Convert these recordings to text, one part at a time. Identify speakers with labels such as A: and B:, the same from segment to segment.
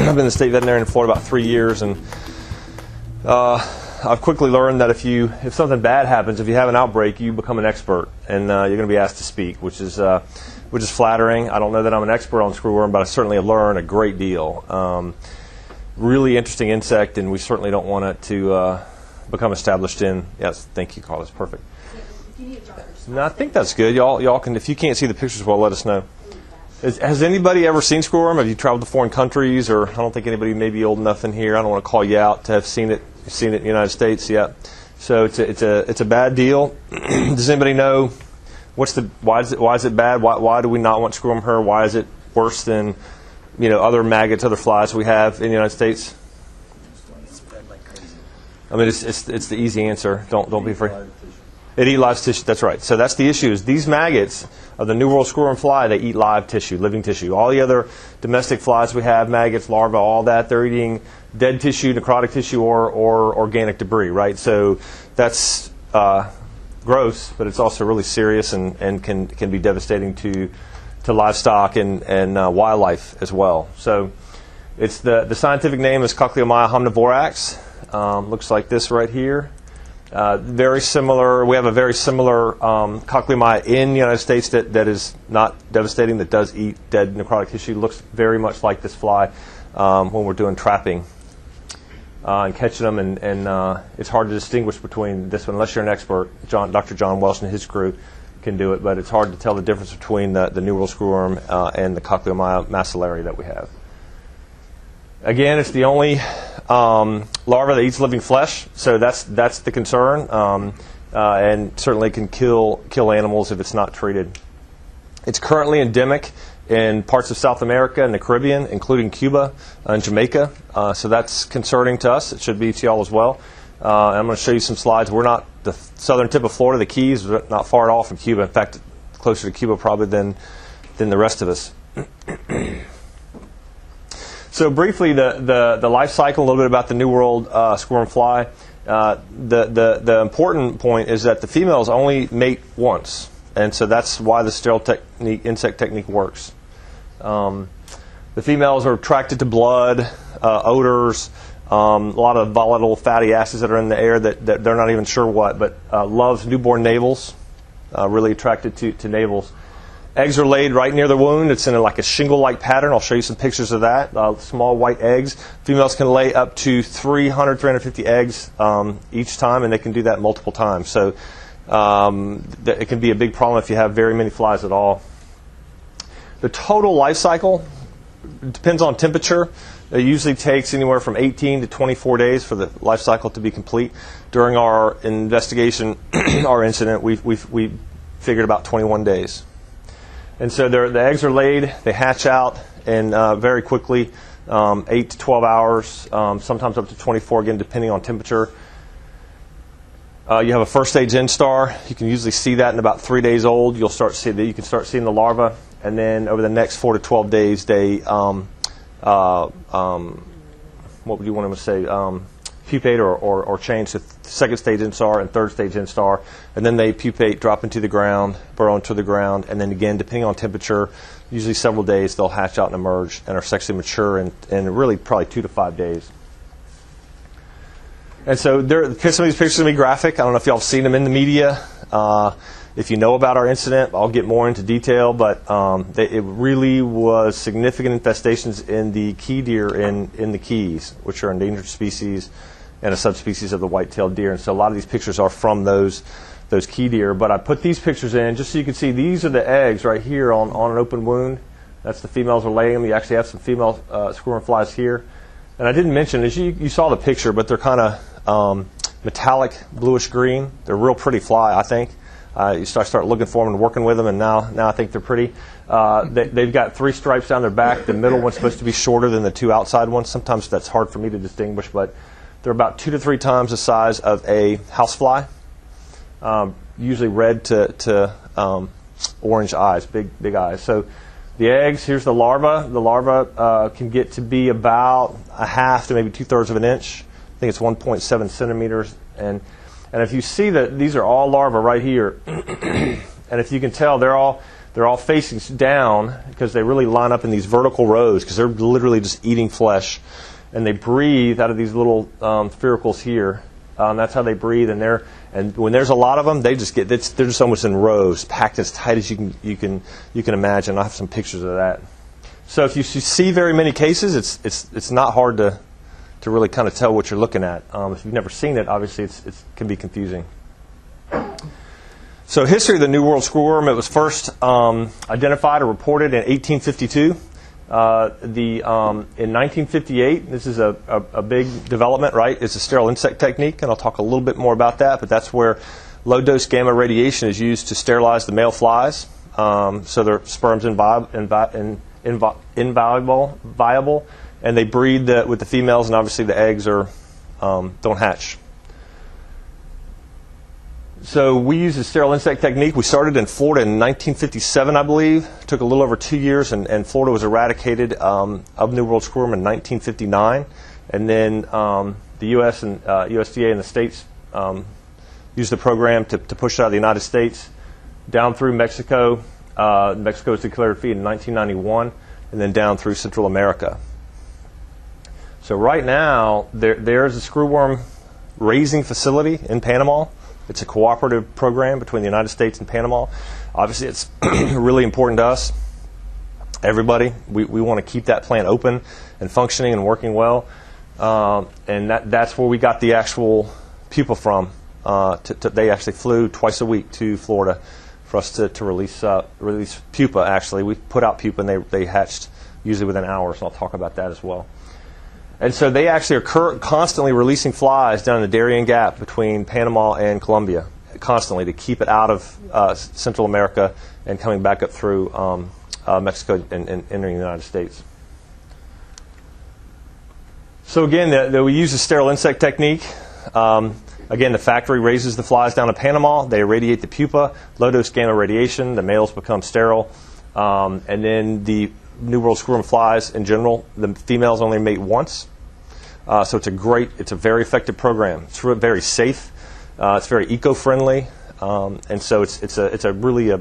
A: I've been the state veterinarian in Florida about 3 years, and I've quickly learned that if something bad happens, if you have an outbreak, you become an expert, and you're going to be asked to speak, which is flattering. I don't know that I'm an expert on screwworm, but I certainly have learned a great deal. Really interesting insect, and we certainly don't want it to become established in. Yes, thank you, Carl. That's perfect. No, I think that's good. Y'all can, if you can't see the pictures well, let us know. Has anybody ever seen screwworm? Have you traveled to foreign countries? Or I don't think anybody may be old enough in here. I don't want to call you out to have seen it. You've seen it in the United States, yeah. So it's a bad deal. Does anybody know why is it bad? Why do we not want screwworm here? Why is it worse than other maggots, other flies we have in the United States? I mean, it's the easy answer. Don't be afraid. It eats live tissue. That's right. So that's the issue. Is these maggots of the New World Screwworm fly, they eat live tissue, living tissue. All the other domestic flies we have, maggots, larvae, all that, they're eating dead tissue, necrotic tissue, or organic debris. Right. So that's gross, but it's also really serious and can be devastating to livestock and wildlife as well. So it's the scientific name is Cochleomya homnivorax. Looks like this right here. Very similar. We have a very similar Cochleomya in the United States that is not devastating, that does eat dead necrotic tissue. Looks very much like this fly when we're doing trapping and catching them. And it's hard to distinguish between this one, unless you're an expert. Dr. John Welsh and his crew can do it, but it's hard to tell the difference between the New World Screwworm and the Cochleomya macellari that we have. Again, it's the only larva that eats living flesh, so that's the concern, and certainly can kill animals if it's not treated. It's currently endemic in parts of South America and the Caribbean, including Cuba and Jamaica, so that's concerning to us. It should be to y'all as well. I'm going to show you some slides. We're not the southern tip of Florida, the Keys, we're not far at all from Cuba. In fact, closer to Cuba probably than the rest of us. So briefly, the life cycle, a little bit about the New World Screwworm fly. The important point is that the females only mate once, and so that's why the sterile insect technique works. The females are attracted to blood, odors, a lot of volatile fatty acids that are in the air that they're not even sure what, but loves newborn navels, really attracted to navels. Eggs are laid right near the wound. It's in like a shingle-like pattern. I'll show you some pictures of that. Small white eggs. Females can lay up to 300, 350 eggs each time, and they can do that multiple times. So it can be a big problem if you have very many flies at all. The total life cycle depends on temperature. It usually takes anywhere from 18 to 24 days for the life cycle to be complete. During our investigation, our incident, we figured about 21 days. And so the eggs are laid, they hatch out, and very quickly, 8 to 12 hours, sometimes up to 24, again, depending on temperature. You have a first stage instar. You can usually see that in about 3 days old. You can start seeing the larva, and then over the next 4 to 12 days, they, what would you want to say, pupate or change to second stage instar and third stage instar, and then they pupate, drop into the ground, burrow into the ground, and then again, depending on temperature, usually several days, they'll hatch out and emerge and are sexually mature in really probably 2 to 5 days. And so some of these pictures are going to be graphic. I don't know if y'all have seen them in the media. If you know about our incident, I'll get more into detail, but it really was significant infestations in the key deer in the Keys, which are endangered species and a subspecies of the white-tailed deer. And so a lot of these pictures are from those key deer. But I put these pictures in just so you can see these are the eggs right here on an open wound. That's the females are laying them. You actually have some female screwworm flies here. And I didn't mention, as you saw the picture, but they're kind of metallic bluish green. They're a real pretty fly, I think. You start looking for them and working with them, and now I think they're pretty. They've got 3 stripes down their back. The middle one's supposed to be shorter than the 2 outside ones. Sometimes that's hard for me to distinguish, but they're about 2 to 3 times the size of a housefly. Usually red to orange eyes, big eyes. So the eggs, here's the larva. The larva can get to be about a half to maybe 2/3 of an inch. I think it's 1.7 centimeters. And if you see that these are all larvae right here, and if you can tell, they're all facing down because they really line up in these vertical rows because they're literally just eating flesh. And they breathe out of these little sphericals here. That's how they breathe. And when there's a lot of them, they're just almost in rows, packed as tight as you can imagine. I have some pictures of that. So if you see very many cases, it's not hard to really kind of tell what you're looking at. If you've never seen it, obviously it can be confusing. So history of the New World Screwworm, it was first identified or reported in 1852. In 1958, this is a big development, right? It's a sterile insect technique, and I'll talk a little bit more about that, but that's where low-dose gamma radiation is used to sterilize the male flies, so their sperm's viable, and they breed with the females, and obviously the eggs don't hatch. So we use the sterile insect technique. We started in Florida in 1957, I believe. It took a little over 2 years, and Florida was eradicated of New World Screwworm in 1959. And then the U.S. and USDA and the states used the program to push it out of the United States down through Mexico. Mexico was declared free in 1991, and then down through Central America. So right now, there's a screwworm raising facility in Panama. It's a cooperative program between the United States and Panama. Obviously, it's really important to us. Everybody, we want to keep that plant open and functioning and working well. And that's where we got the actual pupa from. They actually flew twice a week to Florida for us to release pupa, actually. We put out pupa, and they hatched usually within hours, and I'll talk about that as well. And so they actually are constantly releasing flies down the Darien Gap between Panama and Colombia, constantly to keep it out of Central America and coming back up through Mexico and entering the United States. So again, we use the sterile insect technique. Again, the factory raises the flies down to Panama. They irradiate the pupa, low-dose gamma radiation. The males become sterile. And then the New World Screwworm flies in general, the females only mate once. So it's a very effective program. It's very safe. It's very eco-friendly. And so it's really a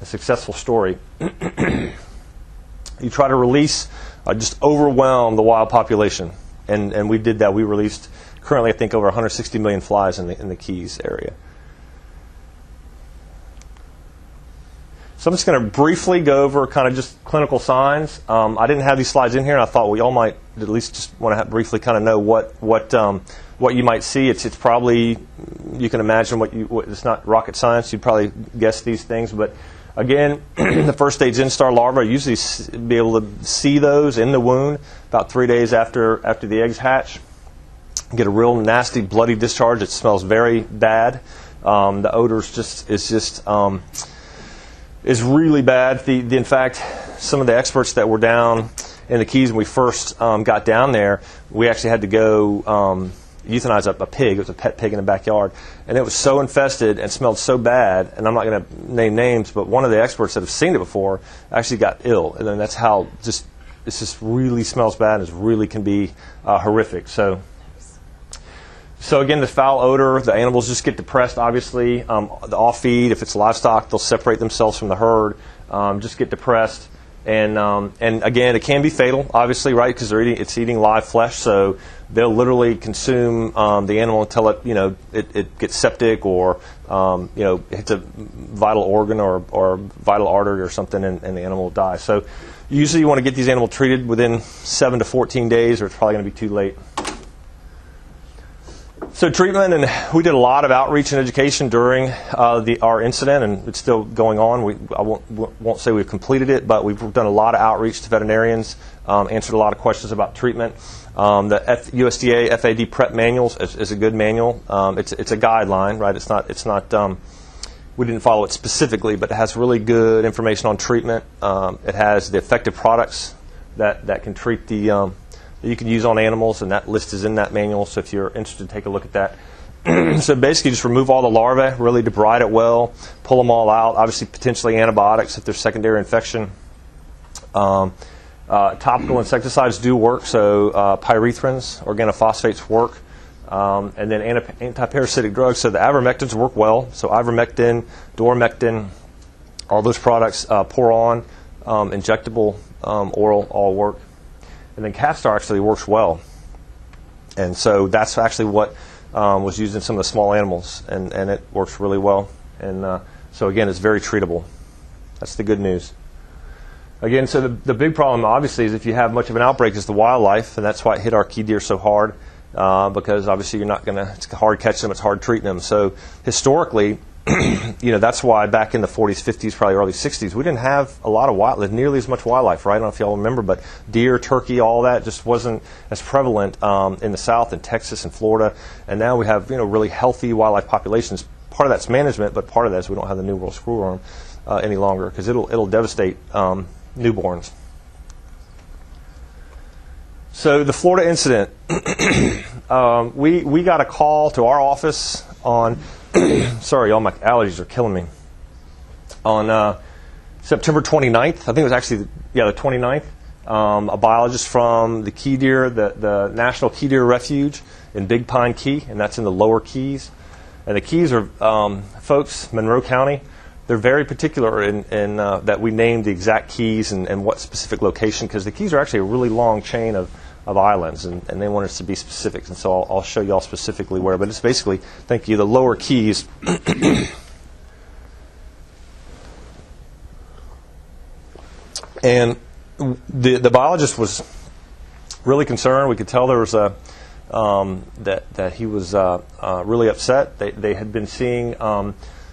A: successful story. You try to release, just overwhelm the wild population. And we did that. We released currently, I think, over 160 million flies in the Keys area. So I'm just going to briefly go over kind of just clinical signs. I didn't have these slides in here, and I thought we all might at least just want to briefly kind of know what you might see. It's probably, you can imagine it's not rocket science. You'd probably guess these things, but again, the first stage instar larvae, usually be able to see those in the wound about 3 days after the eggs hatch. Get a real nasty, bloody discharge. It smells very bad. The odor is really bad. In fact, some of the experts that were down in the Keys when we first got down there, we actually had to go euthanize a pig. It was a pet pig in the backyard. And it was so infested and smelled so bad, and I'm not going to name names, but one of the experts that have seen it before actually got ill. And then that's how it just really smells bad, and it really can be horrific. So again, the foul odor, the animals just get depressed, obviously. The off-feed, if it's livestock, they'll separate themselves from the herd, just get depressed. And again, it can be fatal, obviously, right, because it's eating live flesh, so they'll literally consume the animal until it gets septic or hits a vital organ or vital artery or something, and the animal will die. So usually you want to get these animals treated within 7 to 14 days, or it's probably going to be too late. So treatment, and we did a lot of outreach and education during our incident, and it's still going on. I won't say we've completed it, but we've done a lot of outreach to veterinarians, answered a lot of questions about treatment. The USDA FAD prep manuals is a good manual. It's a guideline, right? It's not. We didn't follow it specifically, but it has really good information on treatment. It has the effective products that can treat that you can use on animals, and that list is in that manual, so if you're interested, take a look at that. So basically just remove all the larvae, really debride it well, pull them all out, obviously potentially antibiotics if there's secondary infection. Topical insecticides do work, so pyrethrins, organophosphates work, and then antiparasitic drugs, so the ivermectins work well, so ivermectin, dormectin, All those products, pour on, injectable, oral, all work. And then Capstar actually works well. And so that's actually what was used in some of the small animals, and it works really well. And so again, it's very treatable. That's the good news. Again, so the big problem obviously is if you have much of an outbreak is the wildlife, and that's why it hit our key deer so hard, because obviously you're not going to, it's hard catching them, it's hard treating them. So historically, that's why back in the 40s, 50s, probably early 60s, we didn't have a lot of wildlife, nearly as much wildlife, right? I don't know if y'all remember, but deer, turkey, all that just wasn't as prevalent in the South, in Texas and Florida. And now we have, really healthy wildlife populations. Part of that's management, but part of that is we don't have the New World Screwworm any longer, because it'll devastate newborns. So the Florida incident, we got a call to our office on, sorry, all my allergies are killing me, on September 29th. I think it was actually, the 29th. A biologist from the Key Deer, the National Key Deer Refuge in Big Pine Key, and that's in the lower Keys. And the Keys are, folks, Monroe County, they're very particular in that we named the exact Keys and what specific location, because the Keys are actually a really long chain of islands, and they want us to be specific. And so I'll show you all specifically where, but it's basically, thank you, the lower Keys. And the biologist was really concerned. We could tell there was that he was really upset. They had been seeing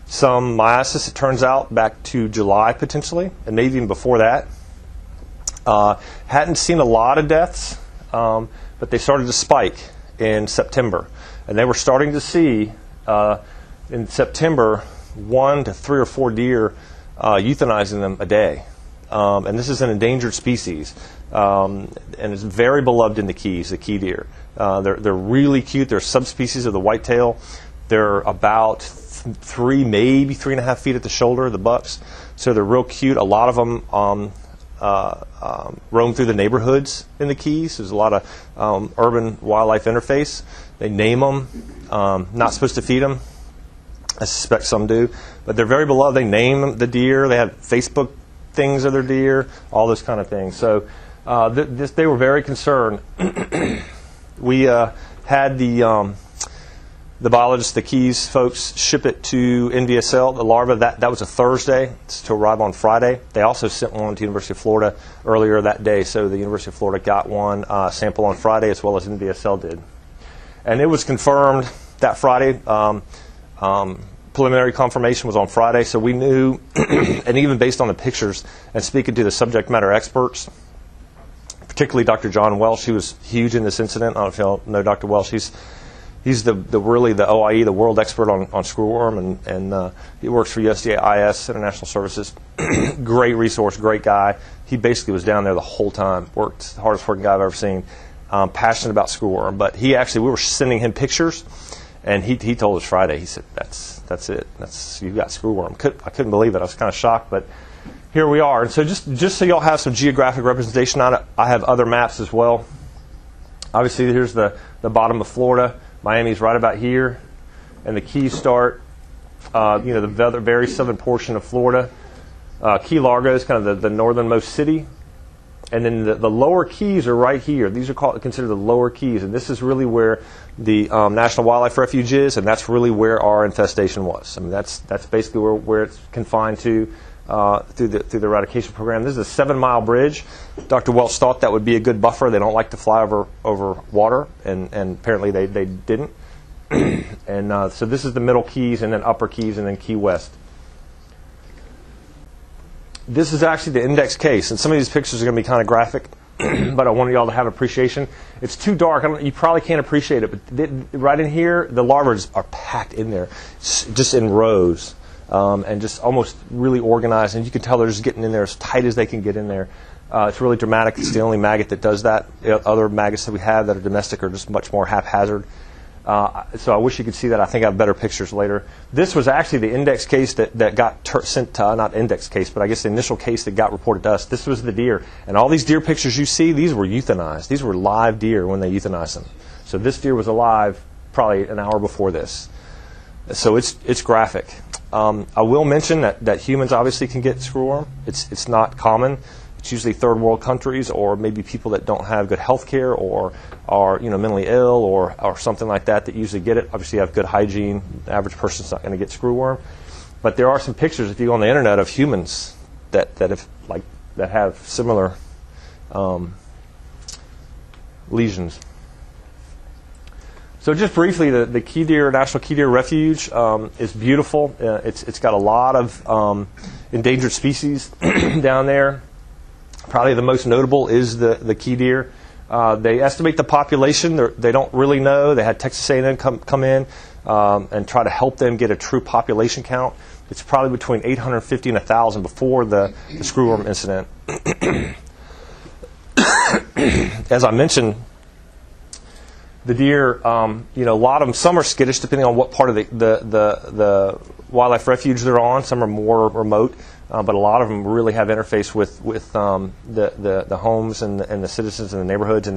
A: some myiasis, it turns out, back to July potentially, and maybe even before that. Hadn't seen a lot of deaths, but they started to spike in September. And they were starting to see, in September, 1 to 3 or 4 deer euthanizing them a day. And this is an endangered species, and it's very beloved in the Keys, the key deer. They're really cute. They're subspecies of the whitetail. They're about 3, maybe 3.5 feet at the shoulder, the bucks. So they're real cute. A lot of them roam through the neighborhoods in the Keys. There's a lot of urban wildlife interface. They name them. Not supposed to feed them. I suspect some do. But they're very beloved. They name the deer. They have Facebook things of their deer, all those kind of things. So they were very concerned. We had the biologists, the Keys folks, ship it to NVSL. The larva, that was a Thursday. It's to arrive on Friday. They also sent one to University of Florida earlier that day. So the University of Florida got one sample on Friday, as well as NVSL did. And it was confirmed that Friday. Preliminary confirmation was on Friday, so we knew, and even based on the pictures and speaking to the subject matter experts, particularly Dr. John Welsh, he was huge in this incident. I don't know if you all know Dr. Welsh. He's the really the OIE, the world expert on screwworm, and he works for USDA International Services. Great resource, great guy. He basically was down there the whole time. Worked, the hardest working guy I've ever seen. Passionate about screwworm, but we were sending him pictures, and he told us Friday. He said, "That's it. You got screwworm." I couldn't believe it. I was kind of shocked, but here we are. And so just so y'all have some geographic representation on it, I have other maps as well. Obviously, here's the bottom of Florida. Miami's right about here, and the Keys start, the very southern portion of Florida. Key Largo is kind of the northernmost city, and then the lower Keys are right here. These are considered the lower Keys, and this is really where the National Wildlife Refuge is, and that's really where our infestation was. I mean, that's basically where it's confined to through the eradication program. This is a 7-mile bridge. Dr. Welch thought that would be a good buffer. They don't like to fly over water, and apparently they didn't. And so this is the middle Keys, and then upper Keys, and then Key West. This is actually the index case, and some of these pictures are going to be kind of graphic, but I wanted y'all to have appreciation. It's too dark. You probably can't appreciate it, but right in here, the larvae are packed in there, just in rows. And just almost really organized, and you can tell they're just getting in there as tight as they can get in there. It's really dramatic. It's the only maggot that does that. Other maggots that we have that are domestic are just much more haphazard. So I wish you could see that. I think I have better pictures later. This was actually the index case that got sent to, not index case, but I guess the initial case that got reported to us. This was the deer. And all these deer pictures you see, these were euthanized. These were live deer when they euthanized them. So this deer was alive probably an hour before this. So it's graphic. I will mention that humans obviously can get screwworm. It's not common. It's usually third world countries or maybe people that don't have good health care or are mentally ill or something like that usually get it. Obviously, you have good hygiene. The average person's not going to get screwworm. But there are some pictures, if you go on the internet, of humans that have similar lesions. So just briefly, the National Key Deer Refuge is beautiful. It's got a lot of endangered species down there. Probably the most notable is the key deer. They estimate the population. They don't really know. They had Texas A&M come in and try to help them get a true population count. It's probably between 850 and 1,000 before the screwworm incident. As I mentioned, the deer, a lot of them, some are skittish depending on what part of the wildlife refuge they're on. Some are more remote, but a lot of them really have interface with the homes and the citizens in the neighborhoods. And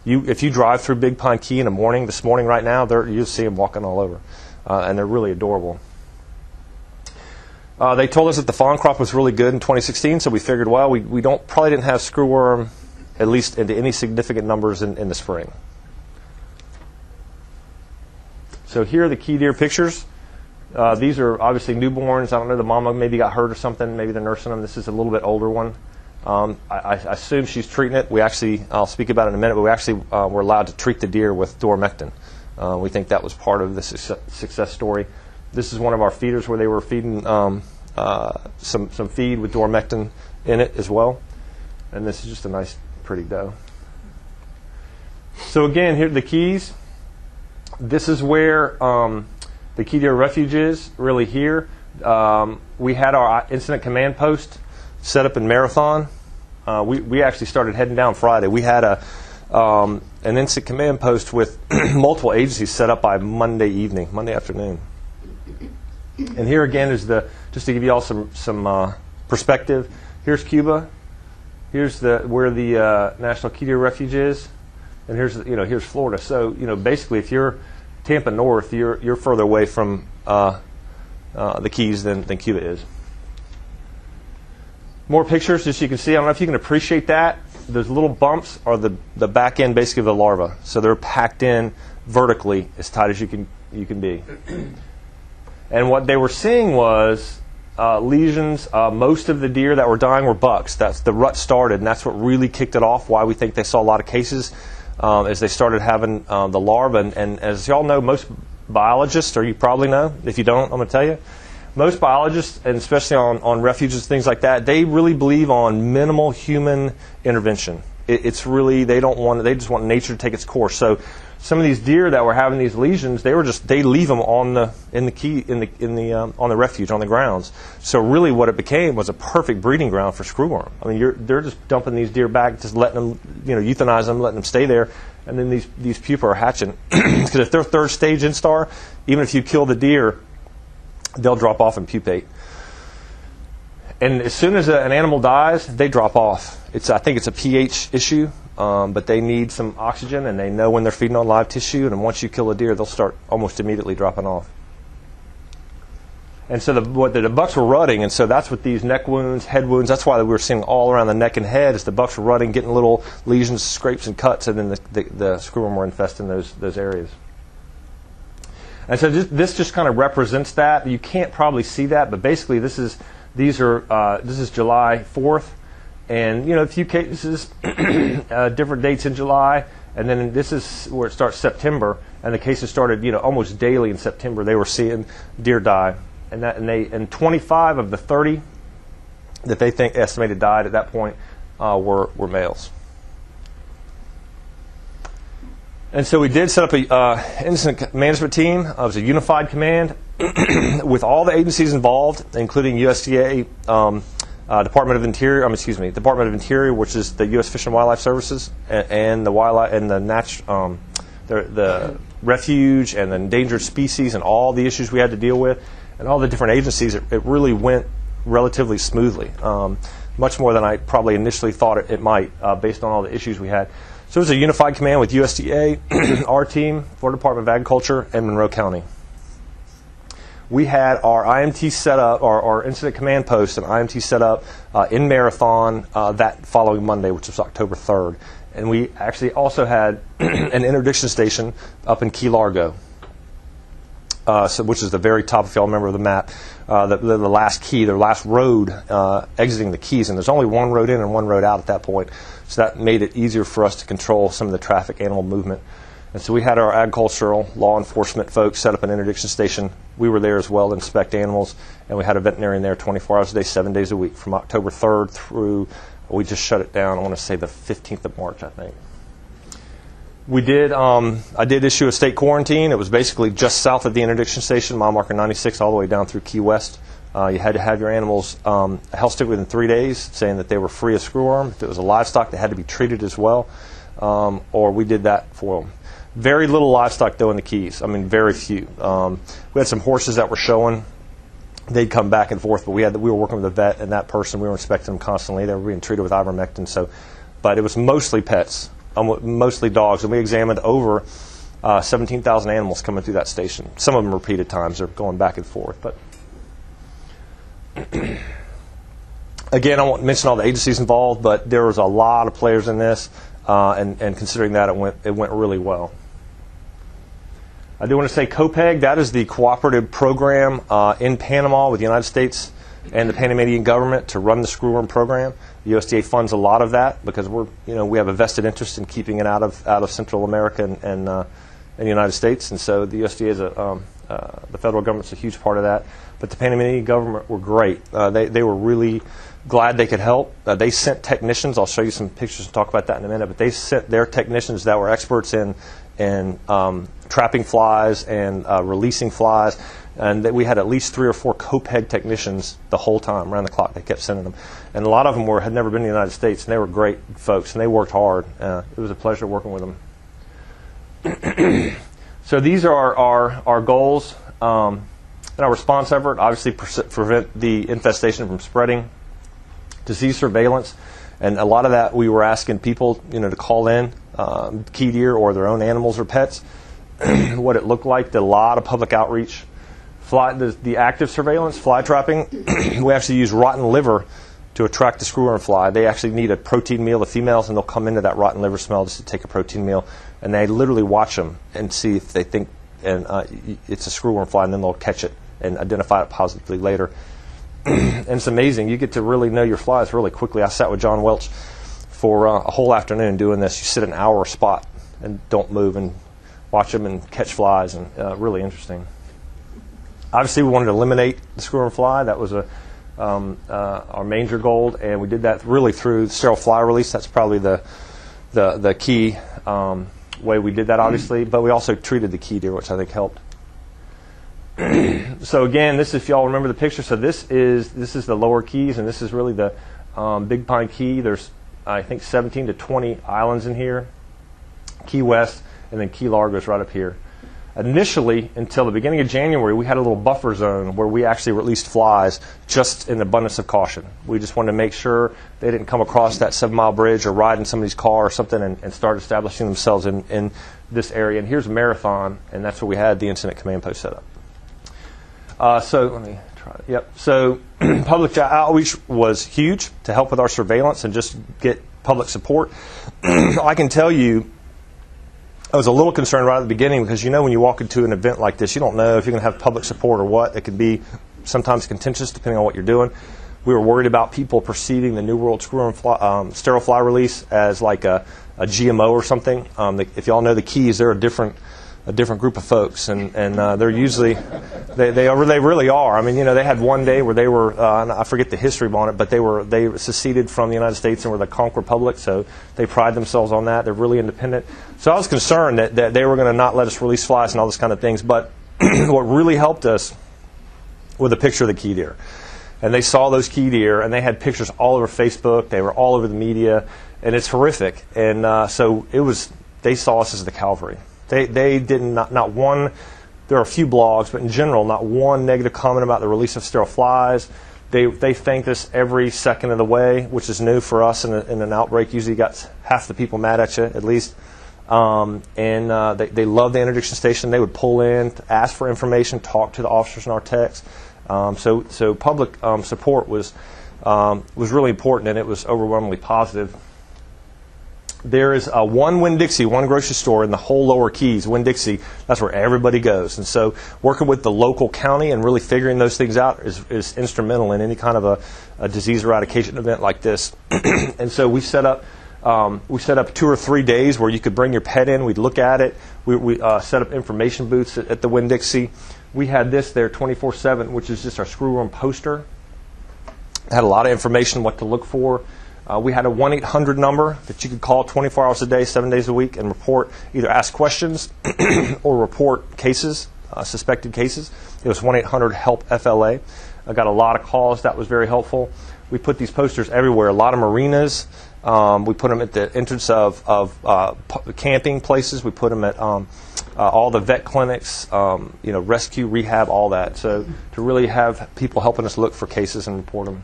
A: if you drive through Big Pine Key in the morning, this morning right now, you'll see them walking all over, and they're really adorable. They told us that the fawn crop was really good in 2016, so we figured, well, we probably didn't have screwworm, at least into any significant numbers in the spring. So here are the key deer pictures. These are obviously newborns. I don't know, the mama maybe got hurt or something. Maybe they're nursing them. This is a little bit older one. I assume she's treating it. I'll speak about it in a minute, but we actually were allowed to treat the deer with dormectin. We think that was part of the success story. This is one of our feeders where they were feeding some feed with dormectin in it as well. And this is just a nice, pretty doe. So again, here are the keys. This is where the Key Deer Refuge is, really here. We had our incident command post set up in Marathon. We actually started heading down Friday. We had an incident command post with multiple agencies set up by Monday afternoon. And here again is just to give you all some perspective. Here's Cuba. Here's where the National Key Deer Refuge is. And here's Florida. So basically, if you're Tampa North, you're further away from the Keys than Cuba is. More pictures, just so you can see. I don't know if you can appreciate that. Those little bumps are the back end, basically, of the larva. So they're packed in vertically as tight as you can be. And what they were seeing was lesions. Most of the deer that were dying were bucks. That's the rut started, and that's what really kicked it off. Why we think they saw a lot of cases. As they started having the larva. And as you all know, most biologists, or you probably know, if you don't, I'm going to tell you, most biologists, and especially on refuges, things like that, they really believe on minimal human intervention. It's really, they just want nature to take its course. So some of these deer that were having these lesions, they leave them on the refuge, on the grounds. So really what it became was a perfect breeding ground for screwworm. I mean, they're just dumping these deer back, just letting them, euthanize them, letting them stay there, and then these pupae are hatching. Because if they're third stage instar, even if you kill the deer, they'll drop off and pupate. And as soon as an animal dies, they drop off. I think it's a pH issue. But they need some oxygen, and they know when they're feeding on live tissue, and once you kill a deer, they'll start almost immediately dropping off. And so the bucks were rutting, and so that's what these neck wounds, head wounds, that's why we were seeing all around the neck and head as the bucks were rutting, getting little lesions, scrapes, and cuts, and then the screwworm were infesting those areas. And so this just kind of represents that. You can't probably see that, but basically this is July 4th. And a few cases, different dates in July, and then this is where it starts September, and the cases started, almost daily in September. They were seeing deer die, and 25 of the 30 that they think estimated died at that point were males. And so we did set up a incident management team. It was a unified command with all the agencies involved, including USDA. Department of Interior, which is the U.S. Fish and Wildlife Services, and the wildlife and the refuge and the endangered species and all the issues we had to deal with, and all the different agencies. It really went relatively smoothly, much more than I probably initially thought it might, based on all the issues we had. So it was a unified command with USDA, our team, Florida Department of Agriculture, and Monroe County. we had our IMT set up, our incident command post and IMT set up in Marathon that following Monday, which was October 3rd. And we actually also had an interdiction station up in Key Largo, which is the very top, if y'all remember the map, the last key, the last road exiting the keys. And there's only one road in and one road out at that point. So that made it easier for us to control some of the traffic animal movement. And so we had our agricultural law enforcement folks set up an interdiction station. We were there as well to inspect animals. And we had a veterinarian there 24 hours a day, 7 days a week, from October 3rd through, we just shut it down, I want to say the 15th of March, I think. We did, I did issue a state quarantine. It was basically just south of the interdiction station, mile marker 96, all the way down through Key West. You had to have your animals a health stick within 3 days, saying that they were free of screwworm. If it was a livestock, they had to be treated as well, or we did that for them. Very little livestock, though, in the Keys. I mean, very few. We had some horses that were showing. They'd come back and forth, but we were working with a vet and that person. We were inspecting them constantly. They were being treated with ivermectin. But it was mostly pets, mostly dogs, and we examined over 17,000 animals coming through that station. Some of them repeated times. They're going back and forth, but. Again, I won't mention all the agencies involved, but there was a lot of players in this, and considering that, it went really well. I do want to say COPEG, that is the cooperative program in Panama with the United States and the Panamanian government to run the screwworm program. The USDA funds a lot of that because we have a vested interest in keeping it out of Central America and the United States, and so the USDA is the federal government's a huge part of that. But the Panamanian government were great. They were really glad they could help. They sent technicians. I'll show you some pictures and talk about that in a minute. But they sent their technicians that were experts in trapping flies and releasing flies. And we had at least 3 or 4 COPEG technicians the whole time, around the clock. They kept sending them. And a lot of them had never been to the United States, and they were great folks, and they worked hard. It was a pleasure working with them. So these are our goals. In our response effort, obviously prevent the infestation from spreading, disease surveillance, and a lot of that we were asking people, to call in key deer or their own animals or pets, what it looked like. Did a lot of public outreach. The active surveillance, fly trapping, we actually use rotten liver to attract the screwworm fly. They actually need a protein meal, the females, and they'll come into that rotten liver smell just to take a protein meal, and they literally watch them and see if they think it's a screwworm fly, and then they'll catch it and identify it positively later. And it's amazing. You get to really know your flies really quickly. I sat with John Welch for a whole afternoon doing this. You sit an hour spot and don't move and watch them and catch flies, and really interesting. Obviously, we wanted to eliminate the screwworm fly. That was our major goal, and we did that really through sterile fly release. That's probably the key way we did that, obviously. But we also treated the key deer, which I think helped. So again, this, if y'all remember the picture, so this is the lower keys, and this is really the Big Pine Key. There's, I think, 17 to 20 islands in here. Key West, and then Key Largo is right up here. Initially, until the beginning of January, we had a little buffer zone where we actually released flies just in abundance of caution. We just wanted to make sure they didn't come across that 7-mile bridge or ride in somebody's car or something and start establishing themselves in this area. And here's Marathon, and that's where we had the incident command post set up. So let me try it. Yep. So public outreach was huge to help with our surveillance and just get public support. I can tell you, I was a little concerned right at the beginning because when you walk into an event like this, you don't know if you're going to have public support or what. It could be sometimes contentious depending on what you're doing. We were worried about people perceiving the New World Screwworm Sterile Fly Release as like a GMO or something. If y'all know the Keys, they're a different group of folks, and they're usually they really are. I mean, they had one day where they were and I forget the history on it, but they seceded from the United States and were the Conch Republic, so they pride themselves on that. They're really independent. So I was concerned that they were going to not let us release flies and all this kind of things. But what really helped us with a picture of the key deer, and they saw those key deer, and they had pictures all over Facebook. They were all over the media, and it's horrific. And so they saw us as the cavalry. They didn't, not one, there are a few blogs, but in general, not one negative comment about the release of sterile flies. They thanked us every second of the way, which is new for us in an outbreak. Usually you got half the people mad at you, at least. They loved the interdiction station. They would pull in, ask for information, talk to the officers and our techs. So public support was really important, and it was overwhelmingly positive. There is one Winn-Dixie, one grocery store in the whole Lower Keys. Winn-Dixie, that's where everybody goes. And so working with the local county and really figuring those things out is instrumental in any kind of a disease eradication event like this. And so we set up 2 or 3 days where you could bring your pet in. We'd look at it. We set up information booths at the Winn-Dixie. We had this there 24/7, which is just our Screwworm poster. It had a lot of information, what to look for. We had a 1-800 number that you could call 24 hours a day, 7 days a week, and report, either ask questions or report cases, suspected cases. It was 1-800-HELP-FLA. I got a lot of calls. That was very helpful. We put these posters everywhere, a lot of marinas. We put them at the entrance of camping places. We put them at all the vet clinics, rescue, rehab, all that. So to really have people helping us look for cases and report them.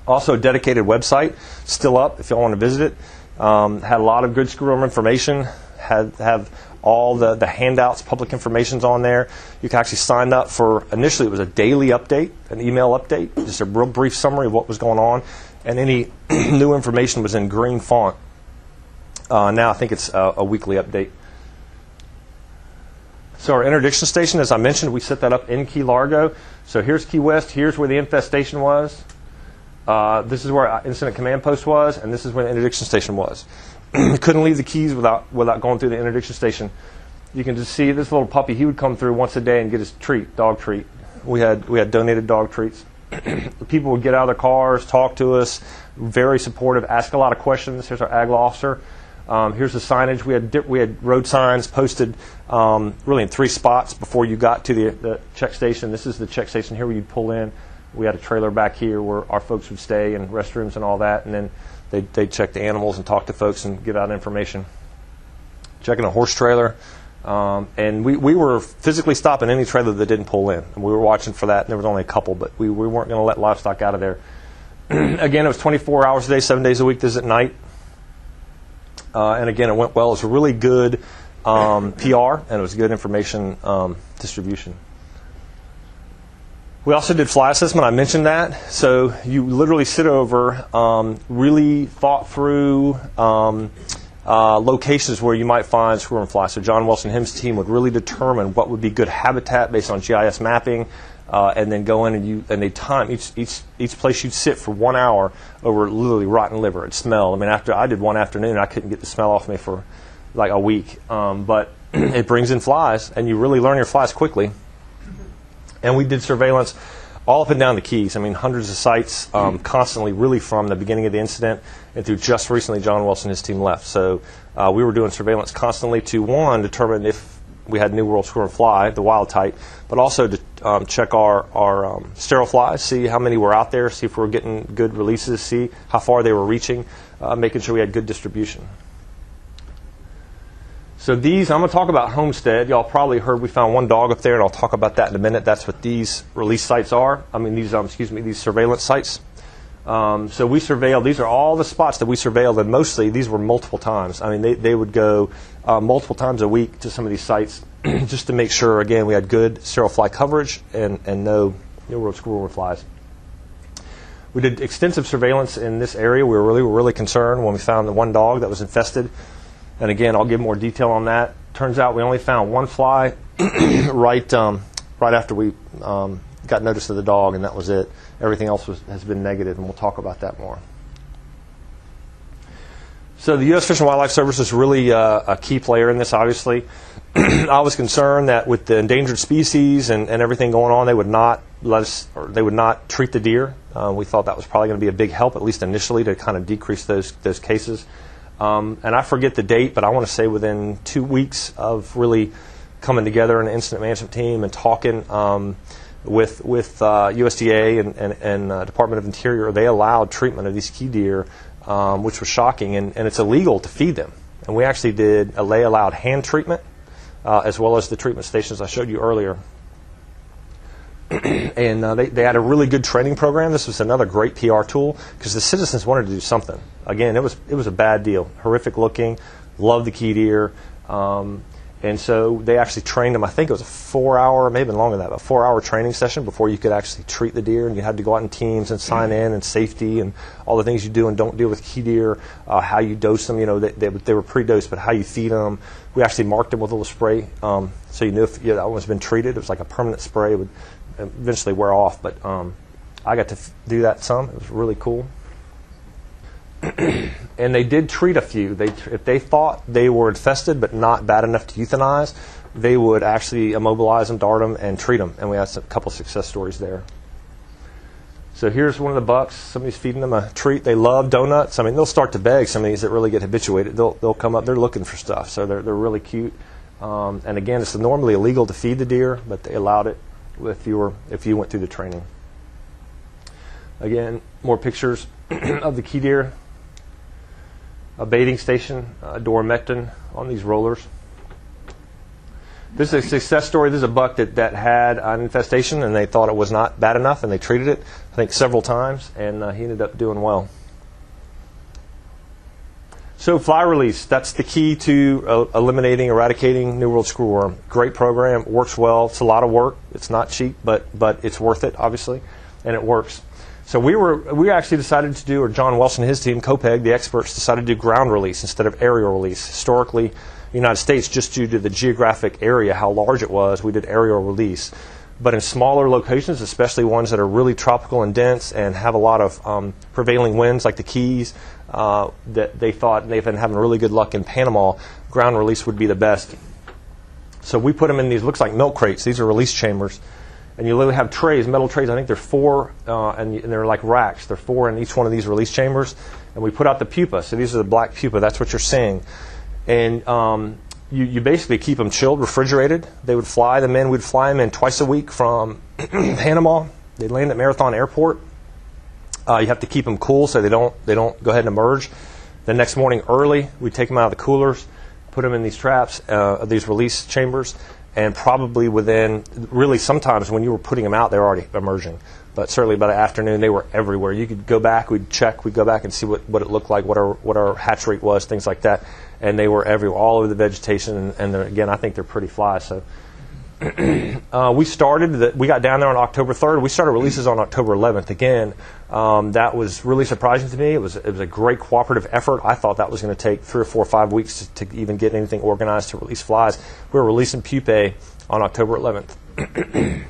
A: Also, a dedicated website, still up if y'all want to visit it. Had a lot of good Screwworm information. Have all the handouts, public information's on there. You can actually sign up for, initially it was a daily update, an email update, just a real brief summary of what was going on. And any new information was in green font. Now I think it's a weekly update. So our interdiction station, as I mentioned, we set that up in Key Largo. So here's Key West. Here's where the infestation was. This is where our incident command post was, and this is where the interdiction station was. You couldn't leave the Keys without going through the interdiction station. You can just see this little puppy. He would come through once a day and get his treat, dog treat. We had donated dog treats. People would get out of their cars, talk to us, very supportive, ask a lot of questions. Here's our ag law officer. Here's the signage. We had road signs posted really in 3 spots before you got to the check station. This is the check station here where you'd pull in. We had a trailer back here where our folks would stay, and restrooms and all that, and then they'd check the animals and talk to folks and give out information. Checking a horse trailer. And we were physically stopping any trailer that didn't pull in. And we were watching for that, and there was only a couple, but we weren't going to let livestock out of there. Again, it was 24 hours a day, 7 days a week. This is at night. And again, it went well. It was a really good PR, and it was good information distribution. We also did fly assessment. I mentioned that. So you literally sit over, really thought through locations where you might find screwworm flies. So John Wilson and his team would really determine what would be good habitat based on GIS mapping, and then go in and they time each place you'd sit for 1 hour over literally rotten liver. It smelled. I mean, after I did one afternoon, I couldn't get the smell off me for like a week. But it brings in flies, and you really learn your flies quickly. And we did surveillance all up and down the Keys. I mean, hundreds of sites constantly, really from the beginning of the incident and through just recently John Wilson and his team left. So we were doing surveillance constantly to, one, determine if we had New World Screwworm fly, the wild type, but also to check our sterile flies, see how many were out there, see if we were getting good releases, see how far they were reaching, making sure we had good distribution. So these, I'm going to talk about Homestead. Y'all probably heard we found one dog up there, and I'll talk about that in a minute. That's what these release sites are. I mean, these surveillance sites. So we surveilled. These are all the spots that we surveilled, and mostly these were multiple times. I mean, they would go multiple times a week to some of these sites just to make sure, again, we had good sterile fly coverage and no New World Screwworm flies. We did extensive surveillance in this area. We were really concerned when we found the one dog that was infested. And again, I'll give more detail on that. Turns out we only found one fly right after we got notice of the dog, and that was it. Everything else has been negative, and we'll talk about that more. So the U.S. Fish and Wildlife Service is really a key player in this, obviously. I was concerned that with the endangered species and everything going on, they would not let us, or they would not treat the deer. We thought that was probably going to be a big help, at least initially, to kind of decrease those cases. And I forget the date, but I want to say within 2 weeks of really coming together in an incident management team and talking with USDA and Department of Interior, they allowed treatment of these key deer, which was shocking, and it's illegal to feed them. And we actually they allowed hand treatment as well as the treatment stations I showed you earlier. And they had a really good training program. This was another great PR tool because the citizens wanted to do something. Again, it was a bad deal, horrific looking, loved the key deer. And so they actually trained them. I think it was a 4-hour, maybe longer than that, a 4-hour training session before you could actually treat the deer. And you had to go out in teams and sign in and safety and all the things you do and don't do with key deer, how you dose them. You know, they were pre-dosed, but how you feed them. We actually marked them with a little spray, so you knew if that one's been treated. It was like a permanent spray. It would eventually wear off. But I got to do that some. It was really cool. And they did treat a few. If they thought they were infested but not bad enough to euthanize, they would actually immobilize them, dart them, and treat them. And we had a couple success stories there. So here's one of the bucks. Somebody's feeding them a treat. They love donuts. I mean, they'll start to beg. Some of these that really get habituated, they'll come up. They're looking for stuff. So they're really cute. And again, it's normally illegal to feed the deer, but they allowed it if you went through the training. Again, more pictures of the key deer. A baiting station, dormectin on these rollers. This is a success story. This is a buck that had an infestation, and they thought it was not bad enough, and they treated it, I think, several times, and he ended up doing well. So fly release, that's the key to eliminating, eradicating New World Screwworm. Great program, works well. It's a lot of work. It's not cheap, but it's worth it, obviously, and it works. So we actually decided to do, or John Welsh and his team, COPEG, the experts, decided to do ground release instead of aerial release. Historically, the United States, just due to the geographic area, how large it was, we did aerial release. But in smaller locations, especially ones that are really tropical and dense and have a lot of prevailing winds, like the Keys, that they thought, and they've been having really good luck in Panama, ground release would be the best. So we put them in these, looks like milk crates. These are release chambers. And you literally have trays, metal trays. I think there's 4, and they're like racks. There are 4 in each one of these release chambers. And we put out the pupa. So these are the black pupa. That's what you're seeing. And you basically keep them chilled, refrigerated. They would fly them in. We'd fly them in twice a week from Panama. They'd land at Marathon Airport. You have to keep them cool so they don't go ahead and emerge. The next morning early, we'd take them out of the coolers, put them in these traps, these release chambers. And probably within, really sometimes when you were putting them out, they were already emerging. But certainly by the afternoon, they were everywhere. You could go back, we'd go back and see what it looked like, what our hatch rate was, things like that. And they were everywhere, all over the vegetation. And again, I think they're pretty fly. So we got down there on October 3rd. We started releases on October 11th. Again, that was really surprising to me. It was a great cooperative effort. I thought that was going to take 3 or 4 or 5 weeks to even get anything organized to release flies. We were releasing pupae on October 11th.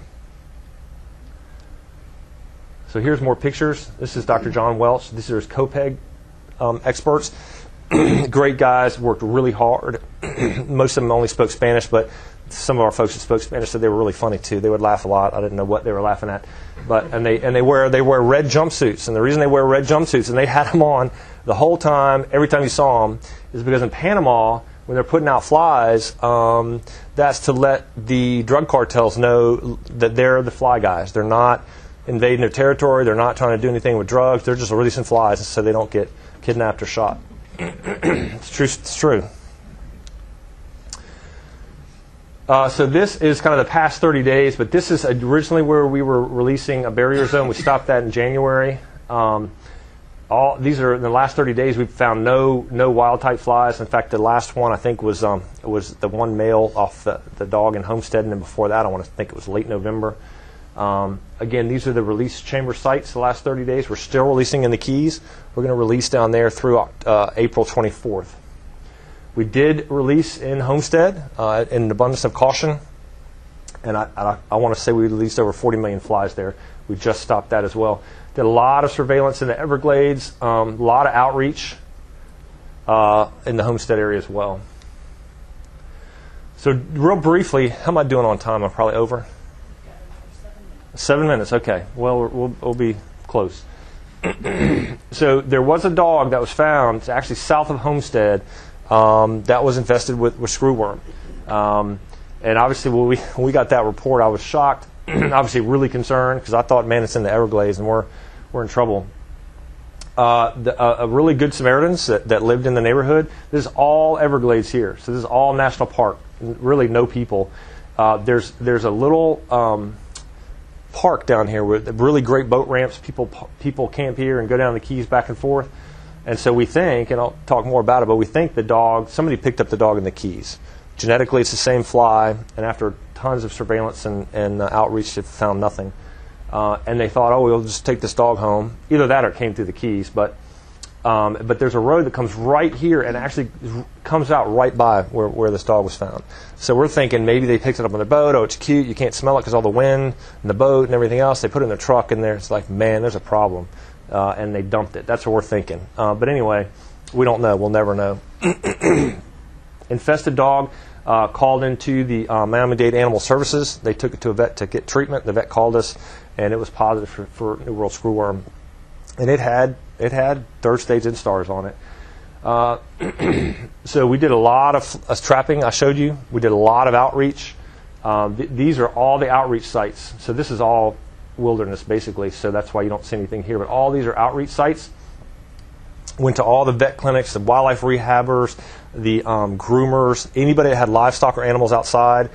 A: So here's more pictures. This is Dr. John Welch. These are his COPEG experts. Great guys, worked really hard. Most of them only spoke Spanish, but some of our folks that spoke Spanish said they were really funny too. They would laugh a lot. I didn't know what they were laughing at, and they wear red jumpsuits. And the reason they wear red jumpsuits, and they had them on the whole time, every time you saw them, is because in Panama, when they're putting out flies, that's to let the drug cartels know that they're the fly guys. They're not invading their territory. They're not trying to do anything with drugs. They're just releasing flies so they don't get kidnapped or shot. It's true. It's true. So this is kind of the past 30 days, but this is originally where we were releasing a barrier zone. We stopped that in January. These are in the last 30 days. We've found no wild type flies. In fact, the last one I think was the one male off the dog in Homestead, and then before that, I want to think it was late November. Again, these are the release chamber sites. The last 30 days, we're still releasing in the Keys. We're going to release down there through April 24th. We did release in Homestead in an abundance of caution, and I want to say we released over 40 million flies there. We just stopped that as well. Did a lot of surveillance in the Everglades, a lot of outreach in the Homestead area as well. So real briefly, how am I doing on time? I'm probably over. 7 minutes, okay. Well, we'll be close. So there was a dog that was found actually south of Homestead that was infested with screwworm. And obviously when we got that report, I was shocked, obviously really concerned, because I thought, man, it's in the Everglades and we're in trouble. A really good Samaritans that lived in the neighborhood. This is all Everglades here. So this is all national park. Really no people. There's a little park down here with really great boat ramps. People camp here and go down the Keys back and forth. And so we think, and I'll talk more about it, but we think the dog, somebody picked up the dog in the keys. Genetically, it's the same fly, and after tons of surveillance and outreach, they found nothing. And they thought, oh, we'll just take this dog home. Either that or it came through the keys. But there's a road that comes right here and actually comes out right by where this dog was found. So we're thinking maybe they picked it up on their boat. Oh, it's cute. You can't smell it because all the wind and the boat and everything else. They put it in their truck, and it's like, man, there's a problem. And they dumped it. That's what we're thinking. But anyway, we don't know. We'll never know. Infested dog called into the Miami-Dade Animal Services. They took it to a vet to get treatment. The vet called us, and it was positive for New World Screwworm. And it had third stage instars on it. So we did a lot of trapping. I showed you. We did a lot of outreach. These are all the outreach sites. So this is all wilderness basically. So that's why you don't see anything here. But all these are outreach sites. Went to all the vet clinics, the wildlife rehabbers, the groomers, anybody that had livestock or animals outside.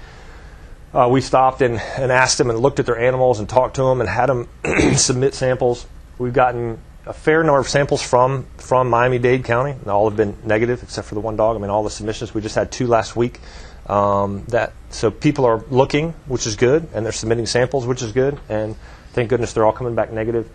A: We stopped and asked them and looked at their animals and talked to them and had them submit samples. We've gotten a fair number of samples from Miami-Dade County, and all have been negative except for the one dog. I mean, all the submissions. We just had 2 last week. So people are looking, which is good, and they're submitting samples, which is good, and thank goodness they're all coming back negative.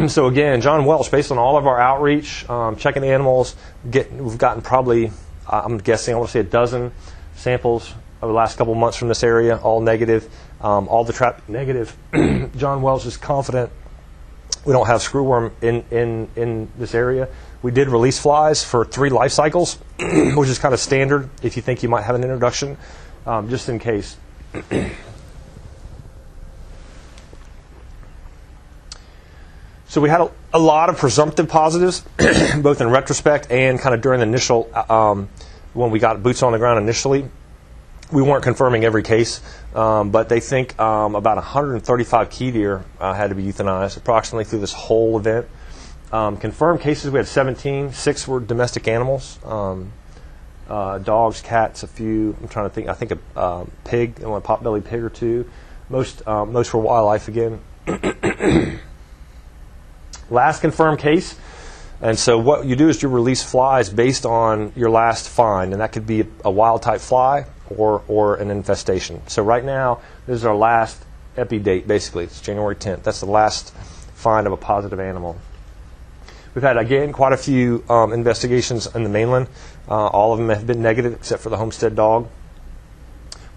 A: So again, John Welch, based on all of our outreach, checking animals, we've gotten probably, I'm guessing, I want to say a dozen samples over the last couple of months from this area, all negative, all the trap negative. John Welch is confident we don't have screwworm in this area. We did release flies for 3 life cycles, which is kind of standard if you think you might have an introduction, just in case. So we had a lot of presumptive positives, both in retrospect and kind of during the initial, when we got boots on the ground initially. We weren't confirming every case, but they think about 135 key deer had to be euthanized approximately through this whole event. Confirmed cases, we had 17. 6 were domestic animals, dogs, cats, a few. I'm trying to think. I think a pig, a pot-bellied pig or 2. Most were wildlife again. Last confirmed case. And so what you do is you release flies based on your last find, and that could be a wild-type fly or an infestation. So right now, this is our last epi date, basically. It's January 10th. That's the last find of a positive animal. We've had, again, quite a few investigations in the mainland. All of them have been negative except for the Homestead dog.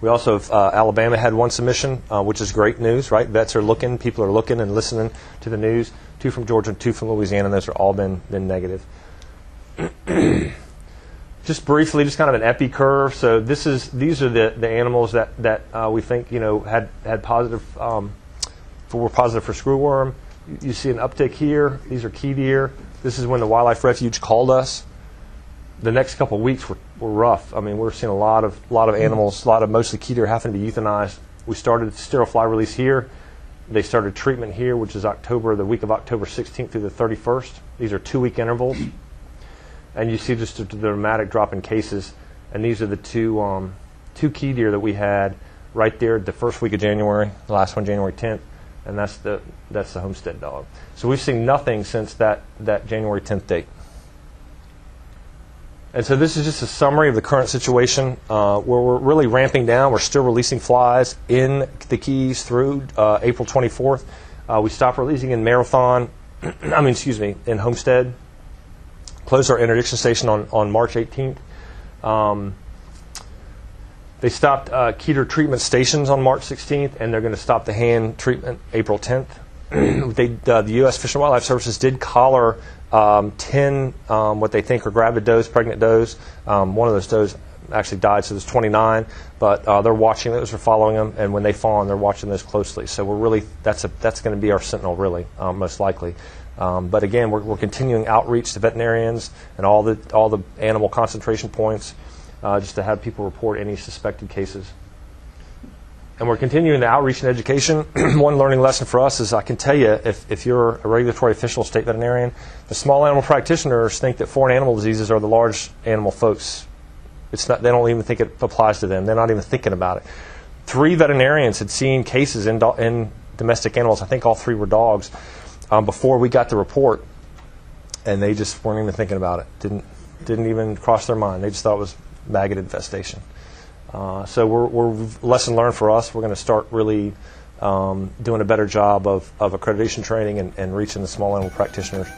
A: We also have, Alabama had 1 submission, which is great news, right? Vets are looking, people are looking and listening to the news. 2 from Georgia and 2 from Louisiana, and those are all been negative. Just briefly, just kind of an epi curve. So these are the animals that we think had positive were positive for screwworm. You see an uptick here. These are key deer. This is when the Wildlife Refuge called us. The next couple of weeks were rough. I mean, we're seeing a lot of animals, mostly key deer having to be euthanized. We started Sterile Fly Release here. They started treatment here, which is the week of October 16th through the 31st. These are 2-week intervals. And you see just a dramatic drop in cases. And these are the two key deer that we had right there the first week of January, the last one January 10th, and that's the Homestead dog. So we've seen nothing since that January 10th date. And so this is just a summary of the current situation where we're really ramping down. We're still releasing flies in the Keys through April 24th. We stopped releasing in Marathon, in Homestead. Closed our interdiction station on March 18th. They stopped Keter treatment stations on March 16th, and they're going to stop the hand treatment April 10th. The U.S. Fish and Wildlife Services did collar 10 what they think are gravid does, pregnant does. One of those does actually died, so there's 29. But they're watching those, they're following them, and when they fawn, they're watching those closely. So we're really that's going to be our sentinel, really, most likely. But again, we're continuing outreach to veterinarians and all the animal concentration points, just to have people report any suspected cases. And we're continuing the outreach and education. One learning lesson for us is I can tell you, if you're a regulatory official, state veterinarian, the small animal practitioners think that foreign animal diseases are the large animal folks. It's not. They don't even think it applies to them. They're not even thinking about it. 3 veterinarians had seen cases in domestic animals. I think all 3 were dogs before we got the report. and they just weren't even thinking about it. Didn't even cross their mind. They just thought it was maggot infestation. So we're lesson learned for us. We're going to start really doing a better job of accreditation training and reaching the small animal practitioners.